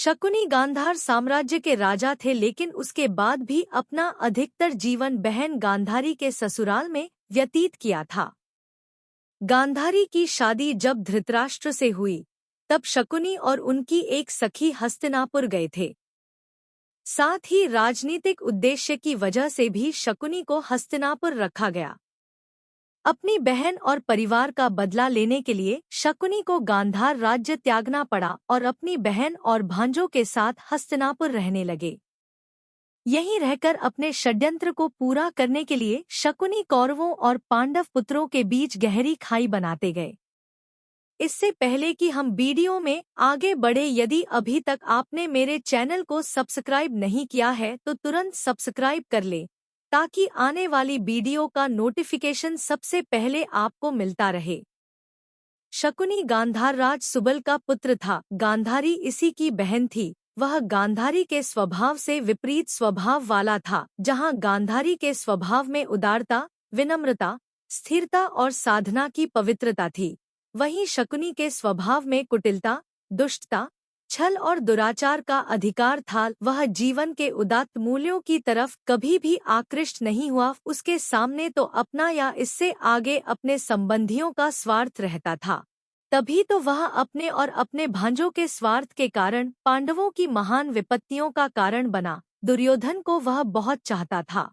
शकुनी गांधार साम्राज्य के राजा थे, लेकिन उसके बाद भी अपना अधिकतर जीवन बहन गांधारी के ससुराल में व्यतीत किया था। गांधारी की शादी जब धृतराष्ट्र से हुई, तब शकुनी और उनकी एक सखी हस्तिनापुर गए थे। साथ ही राजनीतिक उद्देश्य की वजह से भी शकुनी को हस्तिनापुर रखा गया। अपनी बहन और परिवार का बदला लेने के लिए शकुनी को गांधार राज्य त्यागना पड़ा और अपनी बहन और भांजों के साथ हस्तिनापुर रहने लगे। यहीं रहकर अपने षड्यंत्र को पूरा करने के लिए शकुनी कौरवों और पांडव पुत्रों के बीच गहरी खाई बनाते गए। इससे पहले कि हम वीडियो में आगे बढ़े, यदि अभी तक आपने मेरे चैनल को सब्सक्राइब नहीं किया है तो तुरंत सब्सक्राइब कर ले, ताकि आने वाली वीडियो का नोटिफिकेशन सबसे पहले आपको मिलता रहे। शकुनी गांधार राज सुबल का पुत्र था। गांधारी इसी की बहन थी। वह गांधारी के स्वभाव से विपरीत स्वभाव वाला था। जहां गांधारी के स्वभाव में उदारता, विनम्रता, स्थिरता और साधना की पवित्रता थी, वहीं शकुनी के स्वभाव में कुटिलता, दुष्टता, छल और दुराचार का अधिकार था। वह जीवन के उदात्त मूल्यों की तरफ कभी भी आकृष्ट नहीं हुआ। उसके सामने तो अपना या इससे आगे अपने संबंधियों का स्वार्थ रहता था। तभी तो वह अपने और अपने भांजों के स्वार्थ के कारण पांडवों की महान विपत्तियों का कारण बना। दुर्योधन को वह बहुत चाहता था।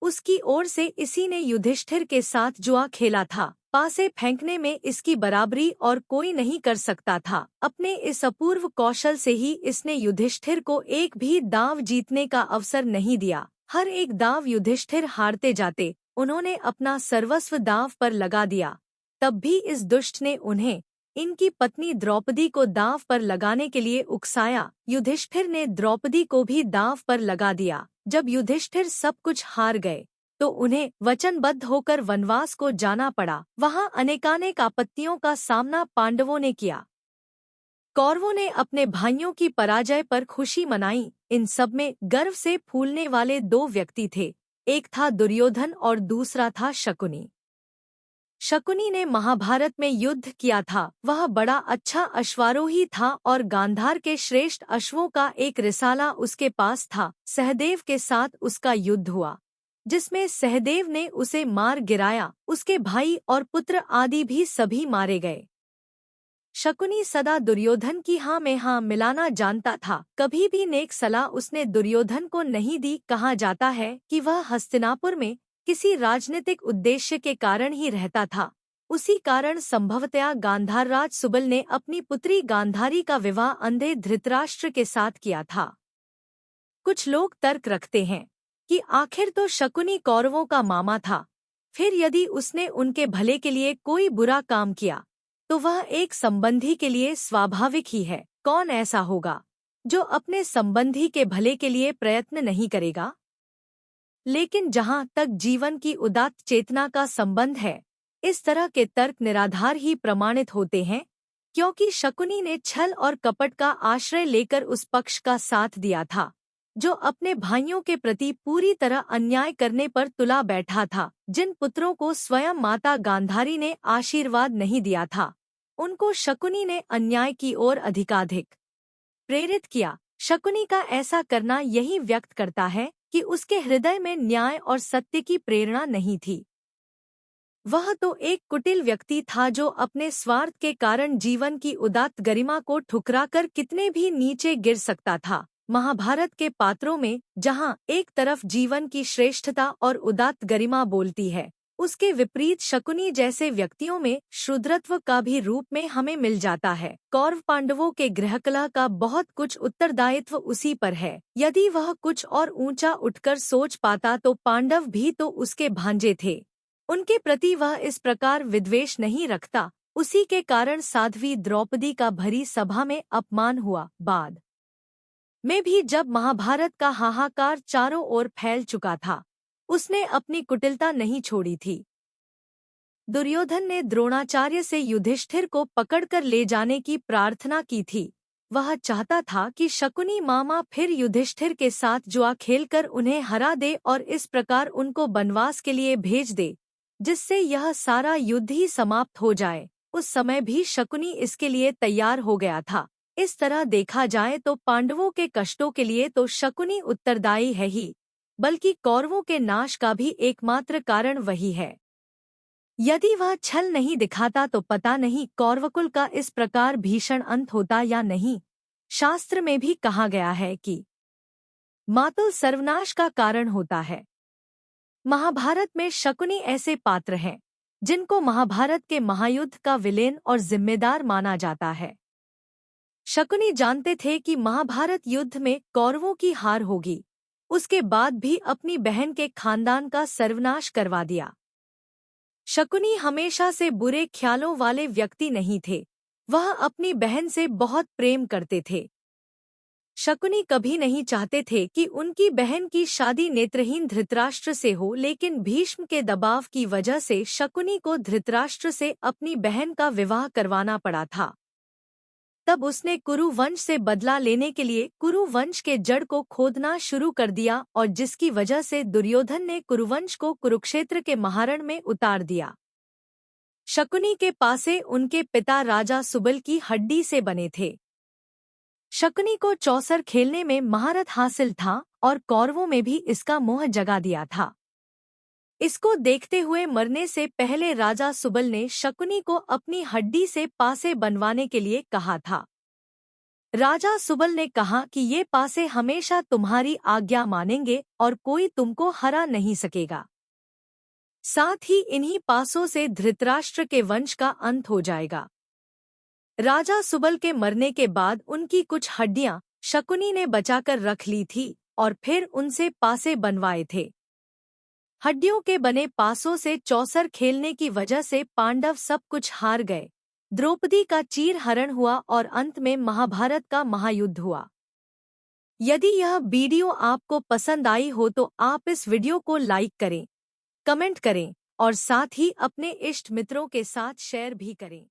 उसकी ओर से इसी ने युधिष्ठिर के साथ जुआ खेला था। पासे फेंकने में इसकी बराबरी और कोई नहीं कर सकता था। अपने इस अपूर्व कौशल से ही इसने युधिष्ठिर को एक भी दांव जीतने का अवसर नहीं दिया। हर एक दांव युधिष्ठिर हारते जाते। उन्होंने अपना सर्वस्व दांव पर लगा दिया। तब भी इस दुष्ट ने उन्हें इनकी पत्नी द्रौपदी को दांव पर लगाने के लिए उकसाया। युधिष्ठिर ने द्रौपदी को भी दांव पर लगा दिया। जब युधिष्ठिर सब कुछ हार गए तो उन्हें वचनबद्ध होकर वनवास को जाना पड़ा। वहां अनेकानेक आपत्तियों का सामना पांडवों ने किया। कौरवों ने अपने भाइयों की पराजय पर खुशी मनाई। इन सब में गर्व से फूलने वाले दो व्यक्ति थे। एक था दुर्योधन और दूसरा था शकुनी। शकुनी ने महाभारत में युद्ध किया था। वह बड़ा अच्छा अश्वारोही था और गांधार के श्रेष्ठ अश्वों का एक रिसाला उसके पास था। सहदेव के साथ उसका युद्ध हुआ, जिसमें सहदेव ने उसे मार गिराया। उसके भाई और पुत्र आदि भी सभी मारे गए। शकुनी सदा दुर्योधन की हाँ में हाँ मिलाना जानता था। कभी भी नेक सलाह उसने दुर्योधन को नहीं दी। कहा जाता है कि वह हस्तिनापुर में किसी राजनीतिक उद्देश्य के कारण ही रहता था। उसी कारण संभवतया गांधार राज सुबल ने अपनी पुत्री गांधारी का विवाह अंधे धृतराष्ट्र के साथ किया था। कुछ लोग तर्क रखते हैं कि आखिर तो शकुनी कौरवों का मामा था। फिर यदि उसने उनके भले के लिए कोई बुरा काम किया तो वह एक संबंधी के लिए स्वाभाविक ही है। कौन ऐसा होगा जो अपने संबंधी के भले के लिए प्रयत्न नहीं करेगा? लेकिन जहां तक जीवन की उदात्त चेतना का संबंध है, इस तरह के तर्क निराधार ही प्रमाणित होते हैं, क्योंकि शकुनी ने छल और कपट का आश्रय लेकर उस पक्ष का साथ दिया था जो अपने भाइयों के प्रति पूरी तरह अन्याय करने पर तुला बैठा था। जिन पुत्रों को स्वयं माता गांधारी ने आशीर्वाद नहीं दिया था, उनको शकुनी ने अन्याय की ओर अधिकाधिक प्रेरित किया। शकुनी का ऐसा करना यही व्यक्त करता है कि उसके हृदय में न्याय और सत्य की प्रेरणा नहीं थी। वह तो एक कुटिल व्यक्ति था जो अपने स्वार्थ के कारण जीवन की उदात्त गरिमा को ठुकराकर कितने भी नीचे गिर सकता था। महाभारत के पात्रों में जहां एक तरफ जीवन की श्रेष्ठता और उदात्त गरिमा बोलती है, उसके विपरीत शकुनी जैसे व्यक्तियों में शूद्रत्व का भी रूप में हमें मिल जाता है। कौरव पांडवों के गृहकलह का बहुत कुछ उत्तरदायित्व उसी पर है। यदि वह कुछ और ऊंचा उठकर सोच पाता तो पांडव भी तो उसके भांजे थे। उनके प्रति वह इस प्रकार विद्वेष नहीं रखता। उसी के कारण साध्वी द्रौपदी का भरी सभा में अपमान हुआ। बाद में भी जब महाभारत का हाहाकार चारों ओर फैल चुका था, उसने अपनी कुटिलता नहीं छोड़ी थी। दुर्योधन ने द्रोणाचार्य से युधिष्ठिर को पकड़कर ले जाने की प्रार्थना की थी। वह चाहता था कि शकुनी मामा फिर युधिष्ठिर के साथ जुआ खेलकर उन्हें हरा दे और इस प्रकार उनको वनवास के लिए भेज दे, जिससे यह सारा युद्ध ही समाप्त हो जाए। उस समय भी शकुनी इसके लिए तैयार हो गया था। इस तरह देखा जाए तो पांडवों के कष्टों के लिए तो शकुनी उत्तरदायी है ही, बल्कि कौरवों के नाश का भी एकमात्र कारण वही है। यदि वह छल नहीं दिखाता तो पता नहीं कौरवकुल का इस प्रकार भीषण अंत होता या नहीं। शास्त्र में भी कहा गया है कि मातुल सर्वनाश का कारण होता है। महाभारत में शकुनी ऐसे पात्र हैं जिनको महाभारत के महायुद्ध का विलेन और जिम्मेदार माना जाता है। शकुनी जानते थे कि महाभारत युद्ध में कौरवों की हार होगी, उसके बाद भी अपनी बहन के खानदान का सर्वनाश करवा दिया। शकुनी हमेशा से बुरे ख्यालों वाले व्यक्ति नहीं थे, वह अपनी बहन से बहुत प्रेम करते थे। शकुनी कभी नहीं चाहते थे कि उनकी बहन की शादी नेत्रहीन धृतराष्ट्र से हो, लेकिन भीष्म के दबाव की वजह से शकुनी को धृतराष्ट्र से अपनी बहन का विवाह करवाना पड़ा था। तब उसने कुरु वंश से बदला लेने के लिए कुरु वंश के जड़ को खोदना शुरू कर दिया, और जिसकी वजह से दुर्योधन ने कुरुवंश को कुरुक्षेत्र के महारण में उतार दिया। शकुनी के पासे उनके पिता राजा सुबल की हड्डी से बने थे। शकुनी को चौसर खेलने में महारत हासिल था और कौरवों में भी इसका मोह जगा दिया था। इसको देखते हुए मरने से पहले राजा सुबल ने शकुनी को अपनी हड्डी से पासे बनवाने के लिए कहा था। राजा सुबल ने कहा कि ये पासे हमेशा तुम्हारी आज्ञा मानेंगे और कोई तुमको हरा नहीं सकेगा। साथ ही इन्हीं पासों से धृतराष्ट्र के वंश का अंत हो जाएगा। राजा सुबल के मरने के बाद उनकी कुछ हड्डियां शकुनी ने बचाकर रख ली थी और फिर उनसे पासे बनवाए थे। हड्डियों के बने पासों से चौसर खेलने की वजह से पांडव सब कुछ हार गए, द्रौपदी का चीर हरण हुआ और अंत में महाभारत का महायुद्ध हुआ। यदि यह वीडियो आपको पसंद आई हो तो आप इस वीडियो को लाइक करें, कमेंट करें और साथ ही अपने इष्ट मित्रों के साथ शेयर भी करें।